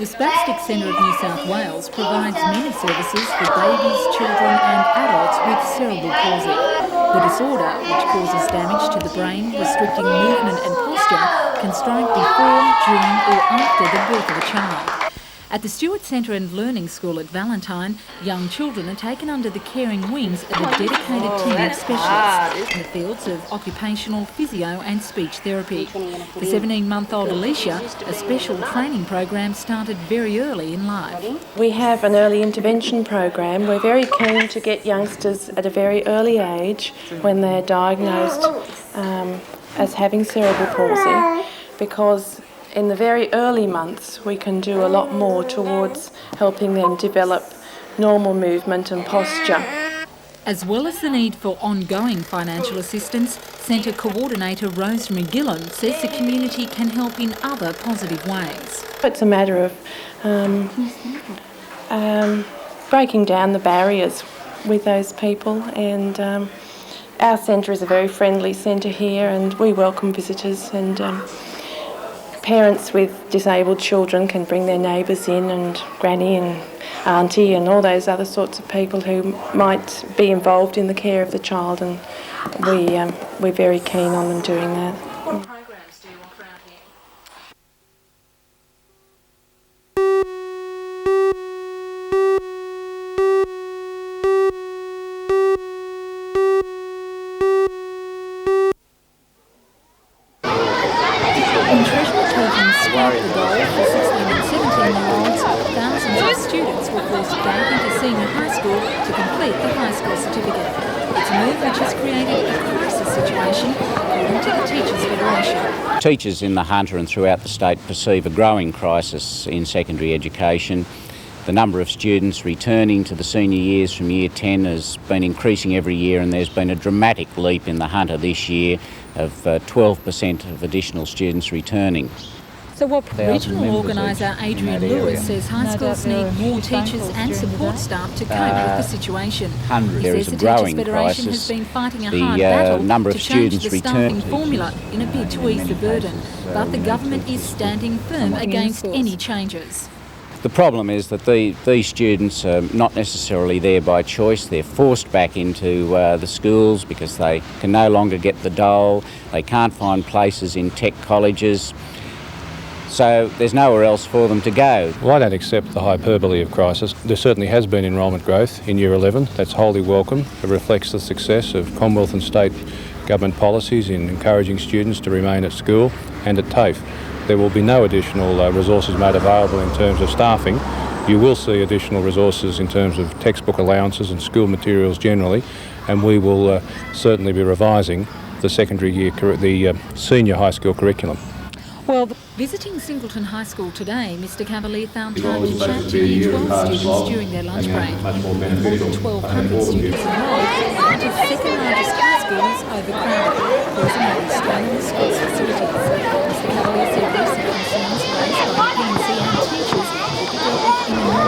The Spastic Centre of New South Wales provides many services for babies, children and adults with cerebral palsy. The disorder, which causes damage to the brain, restricting movement and posture, can strike before, during or after the birth of a child. At the Stewart Centre and Learning School at Valentine, young children are taken under the caring wings of a dedicated team of specialists in the fields of occupational, physio and speech therapy. For 17-month-old Alicia, a special training program started very early in life. We have an early intervention program. We're very keen to get youngsters at a very early age when they're diagnosed as having cerebral palsy, because in the very early months, we can do a lot more towards helping them develop normal movement and posture. As well as the need for ongoing financial assistance, Centre Coordinator Rose McGillan says the community can help in other positive ways. It's a matter of breaking down the barriers with those people, and our centre is a very friendly centre here, and we welcome visitors, and parents with disabled children can bring their neighbours in, and granny and auntie and all those other sorts of people who might be involved in the care of the child, and we're very keen on them doing that. What programs do you offer out here? Teachers in the Hunter and throughout the state perceive a growing crisis in secondary education. The number of students returning to the senior years from Year 10 has been increasing every year, and there's been a dramatic leap in the Hunter this year of 12% of additional students returning. So what regional organiser Adrian Lewis says high schools need more teachers and support staff to cope with the situation. He says the Teachers Federation has been fighting a hard battle to change the staffing formula in a bid to ease the burden, but the government is standing firm against any changes. The problem is that these students are not necessarily there by choice. They're forced back into the schools because they can no longer get the dole. They can't find places in tech colleges. So there's nowhere else for them to go. Well, I don't accept the hyperbole of crisis. There certainly has been enrolment growth in Year 11. That's wholly welcome. It reflects the success of Commonwealth and state government policies in encouraging students to remain at school and at TAFE. There will be no additional resources made available in terms of staffing. You will see additional resources in terms of textbook allowances and school materials generally, and we will certainly be revising the senior high school curriculum. Well, visiting Singleton High School today, Mr Cavalier found time to chat to Year 12 students during their lunch break. More than 1,200 students enrolled, the second largest high school is overcrowded, causing a strain on the school's facilities. Mr Cavalier said recent concerns raised by PNC and teachers will be dealt with in a more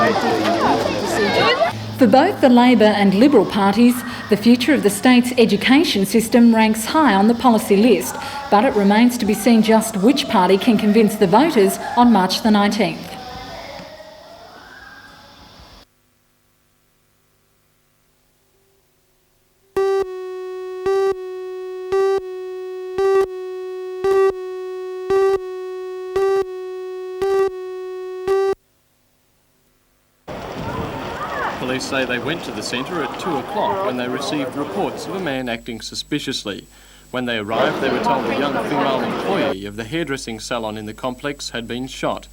different procedure. For both the Labor and Liberal parties, the future of the state's education system ranks high on the policy list, but it remains to be seen just which party can convince the voters on March the 19th. Police say they went to the centre at 2 o'clock when they received reports of a man acting suspiciously. When they arrived, they were told the young female employee of the hairdressing salon in the complex had been shot.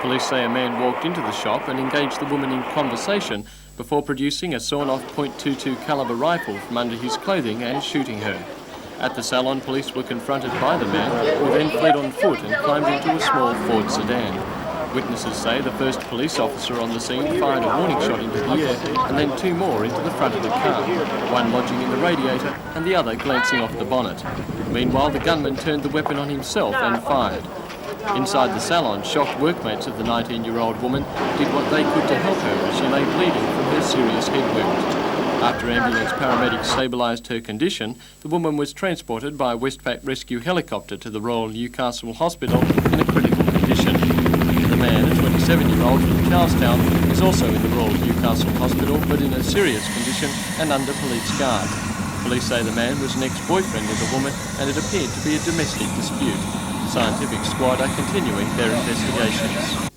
Police say a man walked into the shop and engaged the woman in conversation before producing a sawn-off .22 calibre rifle from under his clothing and shooting her. At the salon, police were confronted by the man, who then fled on foot and climbed into a small Ford sedan. Witnesses say the first police officer on the scene fired a warning shot into the air and then 2 more into the front of the car, one lodging in the radiator and the other glancing off the bonnet. Meanwhile, the gunman turned the weapon on himself and fired. Inside the salon, shocked workmates of the 19-year-old woman did what they could to help her as she lay bleeding from her serious head wound. After ambulance paramedics stabilised her condition, the woman was transported by a Westpac rescue helicopter to the Royal Newcastle Hospital in a critical condition. The man, a 87-year-old from Charlestown is also in the Royal Newcastle Hospital, but in a serious condition and under police guard. Police say the man was an ex-boyfriend of the woman and it appeared to be a domestic dispute. The scientific squad are continuing their investigations.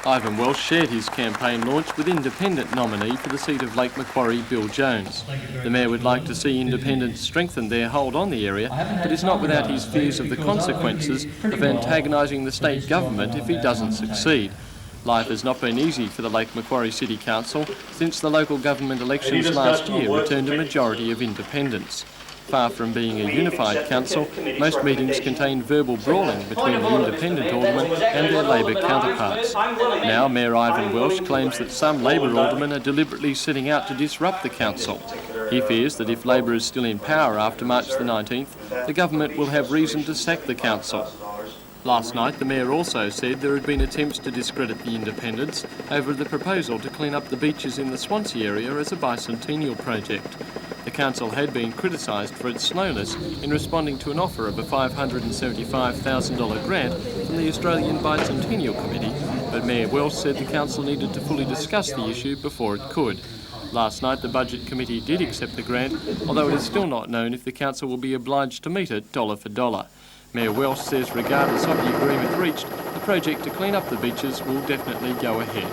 Ivan Welsh shared his campaign launch with independent nominee for the seat of Lake Macquarie, Bill Jones. The Mayor would like to see independents strengthen their hold on the area, but is not without his fears of the consequences of antagonising the state government if he doesn't succeed. Life has not been easy for the Lake Macquarie City Council since the local government elections last year returned a majority of independents. Far from being a unified council, most meetings contain verbal brawling between the independent aldermen and their Labor counterparts. Now Mayor Ivan Welsh claims that some Labor aldermen are deliberately setting out to disrupt the council. He fears that if Labor is still in power after March the 19th, the government will have reason to sack the council. Last night, the Mayor also said there had been attempts to discredit the independents over the proposal to clean up the beaches in the Swansea area as a bicentennial project. The council had been criticised for its slowness in responding to an offer of a $575,000 grant from the Australian Bicentennial Committee, but Mayor Welsh said the council needed to fully discuss the issue before it could. Last night, the Budget Committee did accept the grant, although it is still not known if the council will be obliged to meet it dollar for dollar. Mayor Welsh says regardless of the agreement reached, the project to clean up the beaches will definitely go ahead.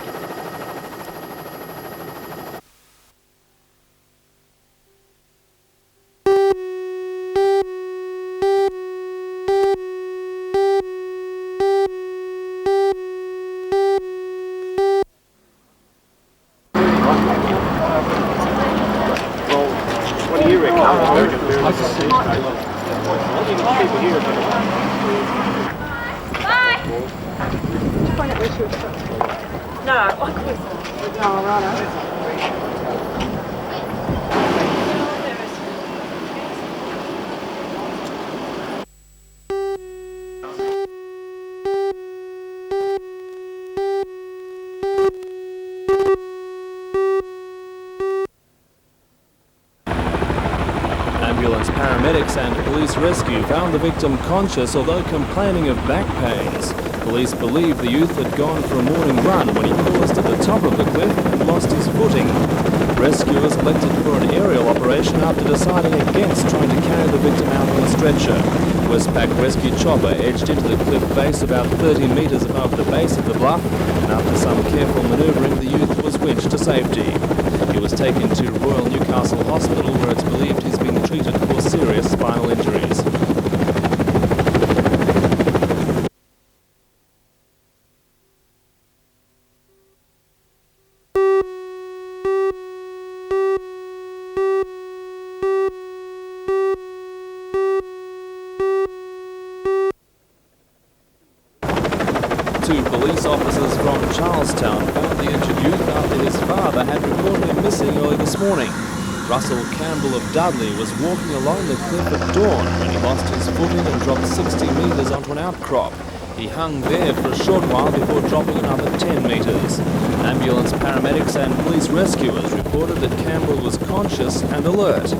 Ambulance paramedics and police rescue found the victim conscious, although complaining of back pains. Police believe the youth had gone for a morning run when he paused at the top of the cliff and lost his footing. Rescuers elected for an aerial operation after deciding against trying to carry the victim out on a stretcher. Westpac rescue chopper edged into the cliff face about 30 metres above the base of the bluff, and after some careful manoeuvring, the youth was winched to safety. He was taken to Royal Newcastle Hospital, where it's believed he's being treated for serious spinal injuries. Two police officers from Charlestown found the injured youth after his father had reported him missing early this morning. Russell Campbell of Dudley was walking along the cliff at dawn when he lost his footing and dropped 60 metres onto an outcrop. He hung there for a short while before dropping another 10 metres. Ambulance paramedics and police rescuers reported that Campbell was conscious and alert.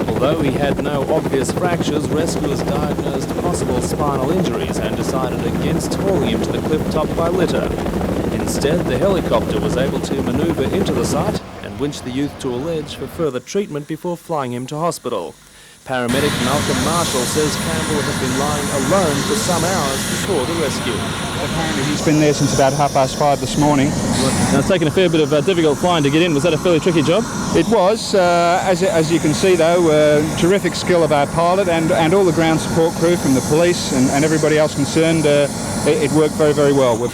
Although he had no obvious fractures, rescuers diagnosed possible spinal injuries and decided against hauling him to the cliff top by litter. Instead, the helicopter was able to manoeuvre into the site and winch the youth to a ledge for further treatment before flying him to hospital. Paramedic Malcolm Marshall says Campbell had been lying alone for some hours before the rescue. Apparently he's been there since about 5:30 this morning. Now, it's taken a fair bit of difficult flying to get in. Was that a fairly tricky job? It was, as you can see though, terrific skill of our pilot and all the ground support crew from the police and everybody else concerned. It worked very, very well.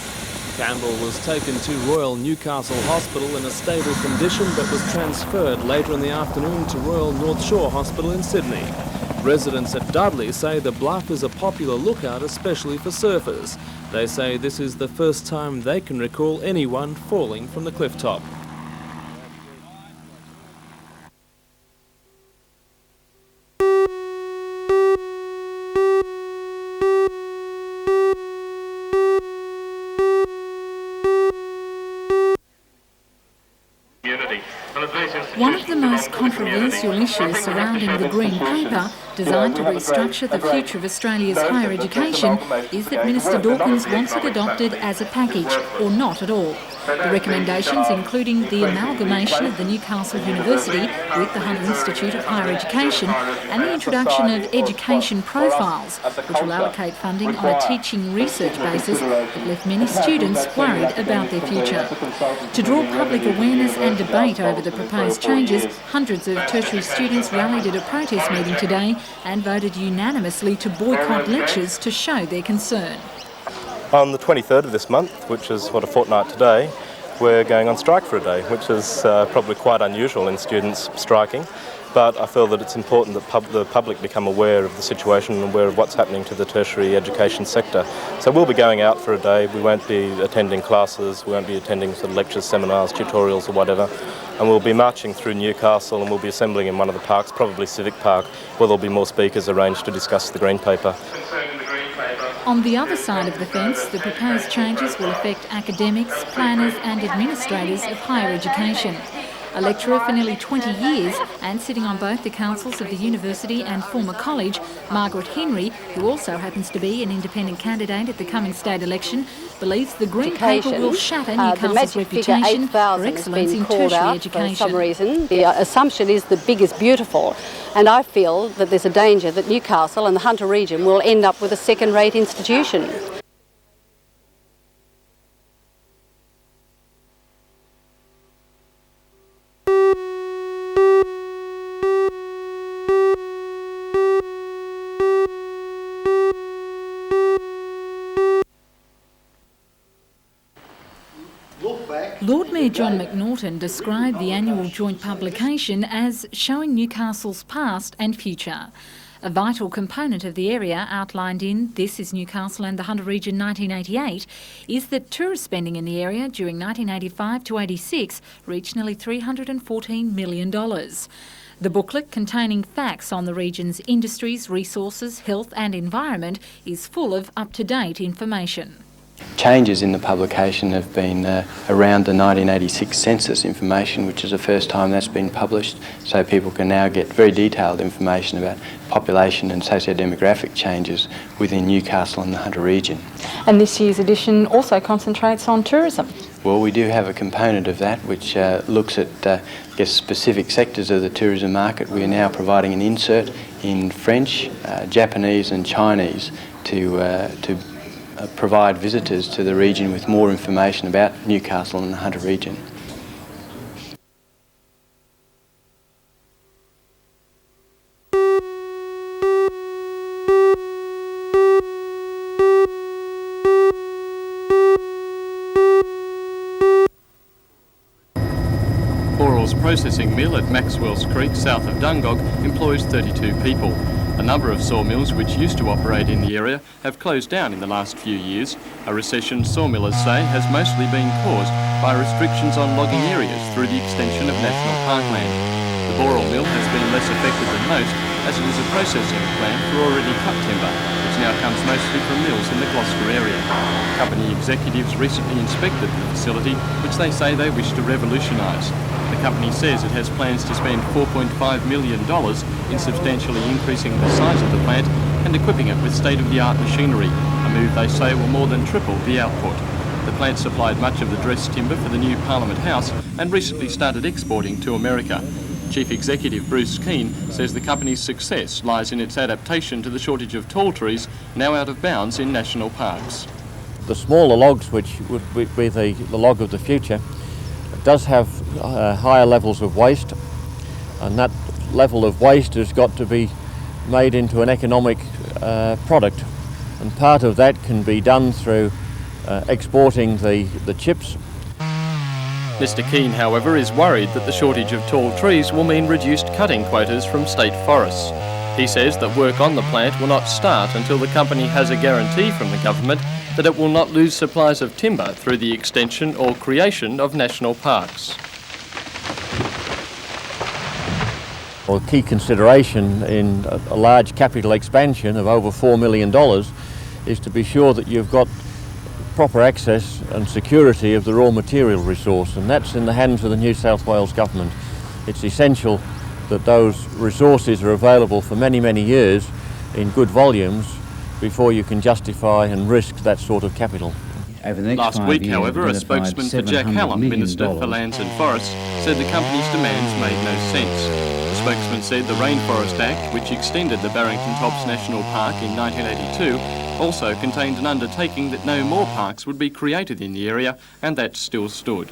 Campbell was taken to Royal Newcastle Hospital in a stable condition but was transferred later in the afternoon to Royal North Shore Hospital in Sydney. Residents at Dudley say the bluff is a popular lookout, especially for surfers. They say this is the first time they can recall anyone falling from the cliff top. controversial issues surrounding the Green Paper, designed to restructure the future of Australia's higher education, is that Minister Dawkins wants it adopted as a package or not at all. The recommendations, including the amalgamation of the Newcastle University with the Hunter Institute of Higher Education and the introduction of education profiles, which will allocate funding on a teaching research basis, have left many students worried about their future. To draw public awareness and debate over the proposed changes, hundreds of tertiary students rallied at a protest meeting today and voted unanimously to boycott lectures to show their concern. On the 23rd of this month, which is a fortnight today, we're going on strike for a day, which is probably quite unusual in students striking. But I feel that it's important that the public become aware of the situation and aware of what's happening to the tertiary education sector. So we'll be going out for a day. We won't be attending classes, we won't be attending sort of lectures, seminars, tutorials or whatever. And we'll be marching through Newcastle and we'll be assembling in one of the parks, probably Civic Park, where there'll be more speakers arranged to discuss the Green Paper. On the other side of the fence, the proposed changes will affect academics, planners and administrators of higher education. A lecturer for nearly 20 years and sitting on both the councils of the university and former college, Margaret Henry, who also happens to be an independent candidate at the coming state election, believes the Green Paper will shatter Newcastle's reputation for excellence in tertiary education. For some reason, the assumption is the big is beautiful, and I feel that there's a danger that Newcastle and the Hunter region will end up with a second-rate institution. Lord Mayor John McNaughton described the annual joint publication as showing Newcastle's past and future. A vital component of the area outlined in This is Newcastle and the Hunter Region 1988 is that tourist spending in the area during 1985 to 86 reached nearly $314 million. The booklet, containing facts on the region's industries, resources, health and environment, is full of up-to-date information. Changes in the publication have been around the 1986 census information, which is the first time that's been published, so people can now get very detailed information about population and socio-demographic changes within Newcastle and the Hunter region. And this year's edition also concentrates on tourism. Well, we do have a component of that which looks at specific sectors of the tourism market. We are now providing an insert in French, Japanese and Chinese to provide visitors to the region with more information about Newcastle and the Hunter region. Boral's processing mill at Maxwell's Creek, south of Dungog, employs 32 people. A number of sawmills which used to operate in the area have closed down in the last few years. A recession, sawmillers say, has mostly been caused by restrictions on logging areas through the extension of national parkland. The Boral mill has been less affected than most, as it is a processing plant for already cut timber, which now comes mostly from mills in the Gloucester area. Company executives recently inspected the facility, which they say they wish to revolutionise. The company says it has plans to spend $4.5 million in substantially increasing the size of the plant and equipping it with state-of-the-art machinery, a move they say will more than triple the output. The plant supplied much of the dressed timber for the new Parliament House and recently started exporting to America. Chief Executive Bruce Keane says the company's success lies in its adaptation to the shortage of tall trees, now out of bounds in national parks. The smaller logs, which would be the log of the future, does have higher levels of waste, and that level of waste has got to be made into an economic product, and part of that can be done through exporting the chips. Mr Keane, however, is worried that the shortage of tall trees will mean reduced cutting quotas from state forests. He says that work on the plant will not start until the company has a guarantee from the government that it will not lose supplies of timber through the extension or creation of national parks. Well, a key consideration in a large capital expansion of over $4 million is to be sure that you've got proper access and security of the raw material resource, and that's in the hands of the New South Wales Government. It's essential that those resources are available for many, many years in good volumes before you can justify and risk that sort of capital. Last week, however, a spokesman for Jack Hallam, Minister for Lands and Forests, said the company's demands made no sense. The spokesman said the Rainforest Act, which extended the Barrington Tops National Park in 1982, also contained an undertaking that no more parks would be created in the area, and that still stood.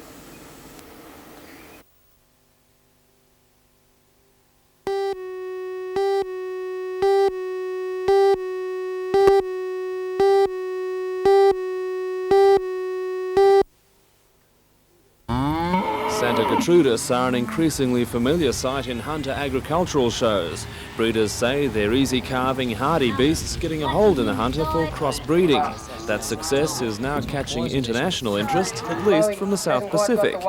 Santa Gertrudis are an increasingly familiar sight in hunter agricultural shows. Breeders say they're easy carving, hardy beasts getting a hold in the hunter for crossbreeding. That success is now catching international interest, at least from the South Pacific.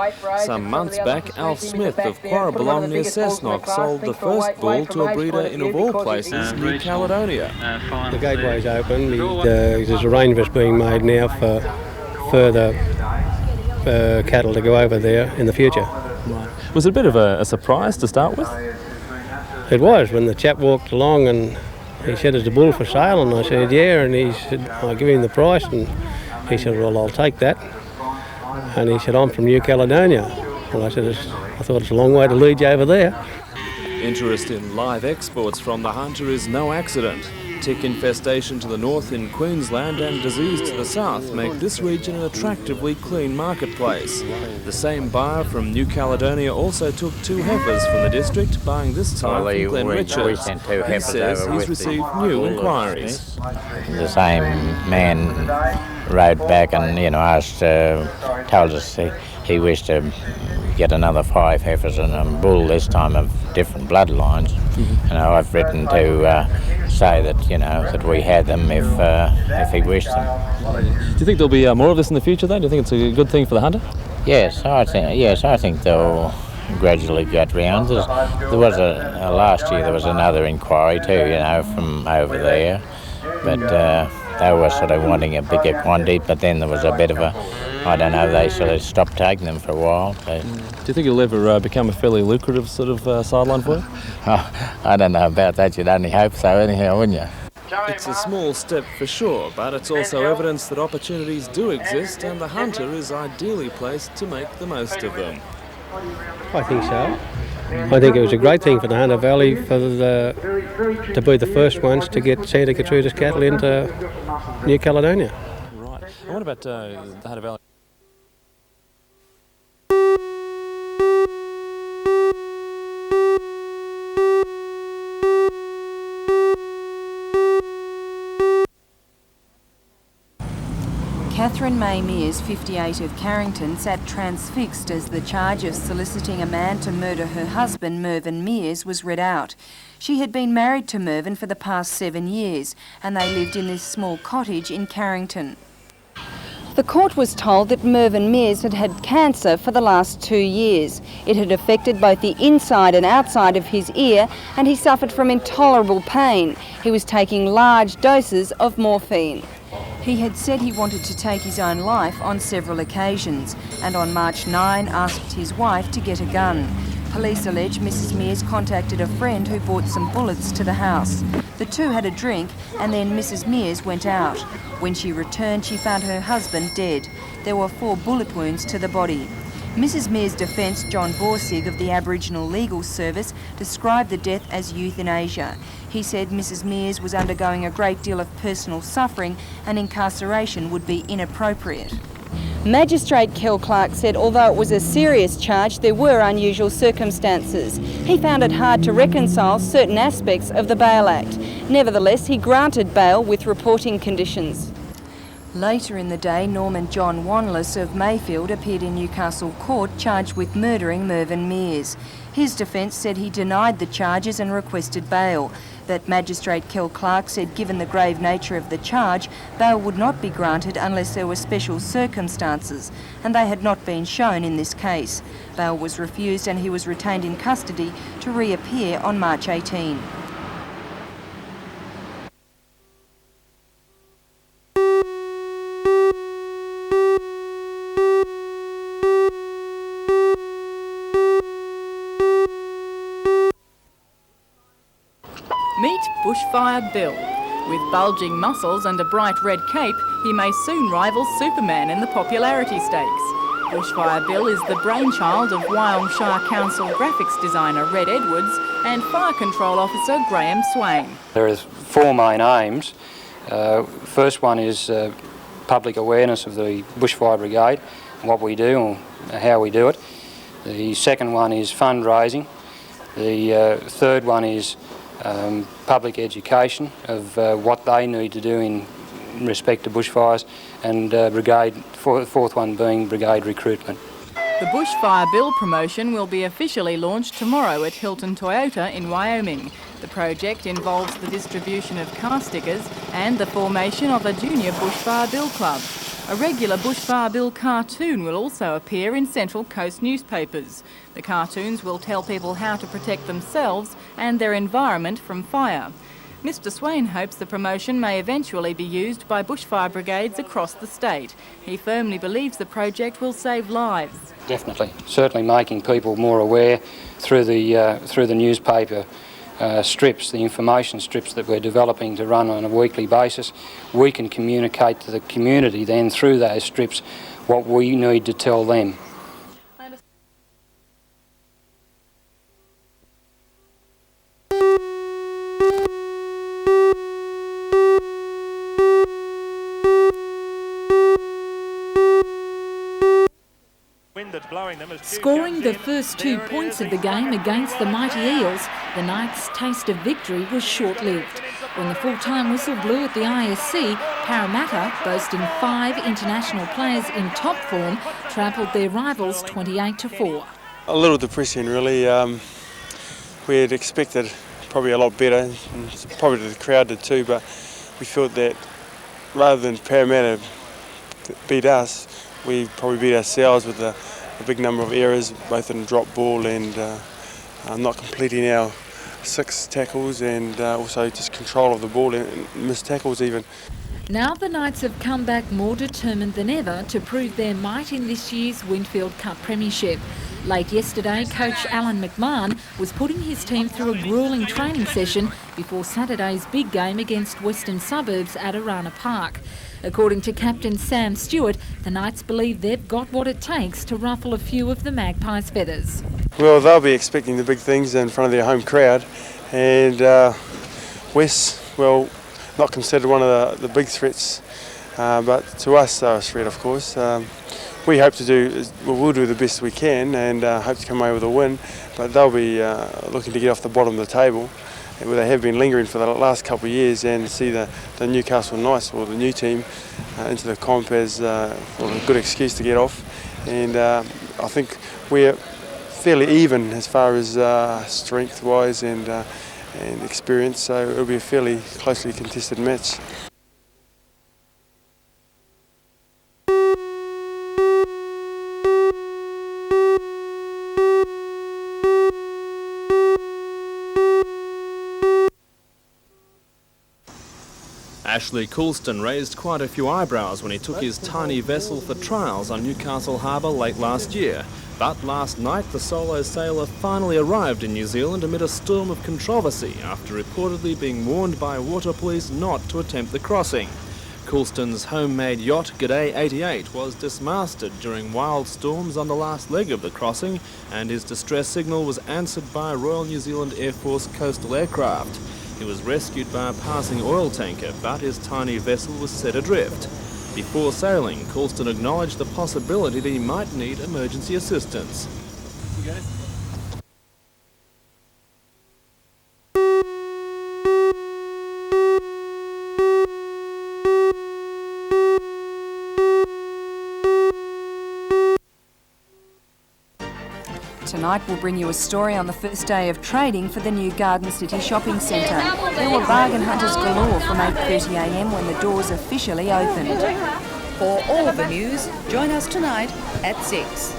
Some months back, Alf Smith of Quarrabulong near Cessnock sold the first bull to a breeder in, of all places, New Caledonia. The gateway's open. There's arrangements being made now for further cattle to go over there in the future. Right. Was it a bit of a surprise to start with? It was, when the chap walked along and he said, "Is the bull for sale?" And I said, "Yeah," and he said, "I'll give him the price," and he said, "Well, I'll take that." And he said, "I'm from New Caledonia." And I said, "I thought it's a long way to lead you over there." Interest in live exports from the hunter is no accident. Tick infestation to the north in Queensland and disease to the south make this region an attractively clean marketplace. The same buyer from New Caledonia also took 2 heifers from the district, buying this time from Glenn Richards. He says he's received new inquiries. The same man rode back and, asked, told us he wished to get another 5 heifers and a bull, this time of different bloodlines. I've written to say that that we had them if he wished them. Do you think there'll be more of this in the future, though? Do you think it's a good thing for the hunter? Yes, I think they'll gradually get round. There was last year there was another inquiry too, from over there, but they were sort of wanting a bigger quantity. But then there was a bit of they sort of stopped taking them for a while. So. Do you think it'll ever become a fairly lucrative sort of sideline for you? I don't know about that. You'd only hope so anyhow, wouldn't you? It's a small step for sure, but it's also evidence that opportunities do exist and the hunter is ideally placed to make the most of them. I think so. I think it was a great thing for the Hunter Valley to be the first ones to get Santa Gertrudis cattle into New Caledonia. Right. And what about the Hunter Valley? Catherine May Mears, 58, of Carrington, sat transfixed as the charge of soliciting a man to murder her husband, Mervyn Mears, was read out. She had been married to Mervyn for the past 7 years, and they lived in this small cottage in Carrington. The court was told that Mervyn Mears had had cancer for the last 2 years. It had affected both the inside and outside of his ear, and he suffered from intolerable pain. He was taking large doses of morphine. He had said he wanted to take his own life on several occasions, and on March 9 asked his wife to get a gun. Police allege Mrs. Mears contacted a friend who brought some bullets to the house. The two had a drink and then Mrs. Mears went out. When she returned, she found her husband dead. There were 4 bullet wounds to the body. Mrs. Mears' defence, John Borsig of the Aboriginal Legal Service, described the death as euthanasia. He said Mrs. Mears was undergoing a great deal of personal suffering and incarceration would be inappropriate. Magistrate Kel Clark said although it was a serious charge, there were unusual circumstances. He found it hard to reconcile certain aspects of the Bail Act. Nevertheless, he granted bail with reporting conditions. Later in the day, Norman John Wanless of Mayfield appeared in Newcastle Court charged with murdering Mervyn Mears. His defence said he denied the charges and requested bail. But Magistrate Kel Clark said given the grave nature of the charge, bail would not be granted unless there were special circumstances, and they had not been shown in this case. Bail was refused and he was retained in custody to reappear on March 18. Meet Bushfire Bill. With bulging muscles and a bright red cape, he may soon rival Superman in the popularity stakes. Bushfire Bill is the brainchild of Wyong Shire Council graphics designer Red Edwards and Fire Control Officer Graham Swain. There are four main aims. First one is public awareness of the Bushfire Brigade, what we do and how we do it. The second one is fundraising. The third one is public education of what they need to do in respect to bushfires, and fourth one being brigade recruitment. The Bushfire Bill promotion will be officially launched tomorrow at Hilton Toyota in Wyoming. The project involves the distribution of car stickers and the formation of a junior Bushfire Bill club. A regular Bushfire Bill cartoon will also appear in Central Coast newspapers. The cartoons will tell people how to protect themselves and their environment from fire. Mr Swain hopes the promotion may eventually be used by bushfire brigades across the state. He firmly believes the project will save lives. Definitely. Certainly making people more aware through the newspaper strips, the information strips that we're developing to run on a weekly basis. We can communicate to the community then through those strips what we need to tell them. Scoring the first 2 points of the game against the mighty Eels, the Knights' taste of victory was short-lived. When the full-time whistle blew at the ISC, Parramatta, boasting 5 international players in top form, trampled their rivals 28-4. A little depressing, really. We had expected probably a lot better, and probably the crowd did too, but we felt that rather than Parramatta beat us, we probably beat ourselves with a big number of errors, both in drop ball and not completing our 6 tackles, and also just control of the ball and missed tackles even. Now the Knights have come back more determined than ever to prove their might in this year's Winfield Cup Premiership. Late yesterday, coach Alan McMahon was putting his team through a gruelling training session before Saturday's big game against Western Suburbs at Arana Park. According to Captain Sam Stewart, the Knights believe they've got what it takes to ruffle a few of the Magpies' feathers. Well, they'll be expecting the big things in front of their home crowd, and West, well, not considered one of the big threats, but to us they're a threat, of course. We hope to we'll do the best we can and hope to come away with a win, but they'll be looking to get off the bottom of the table, where they have been lingering for the last couple of years, and see the Newcastle Knights, or the new team, into the comp as a good excuse to get off. And I think we're fairly even as far as strength-wise and experience, so it'll be a fairly closely contested match. Ashley Coulston raised quite a few eyebrows when he took his tiny vessel for trials on Newcastle Harbour late last year. But last night the solo sailor finally arrived in New Zealand amid a storm of controversy after reportedly being warned by water police not to attempt the crossing. Coulston's homemade yacht G'day 88 was dismasted during wild storms on the last leg of the crossing, and his distress signal was answered by a Royal New Zealand Air Force coastal aircraft. He was rescued by a passing oil tanker, but his tiny vessel was set adrift. Before sailing, Coulston acknowledged the possibility that he might need emergency assistance. Tonight we'll bring you a story on the first day of trading for the new Garden City shopping centre. There were bargain hunters galore from 8:30am when the doors officially opened. For all the news, join us tonight at 6.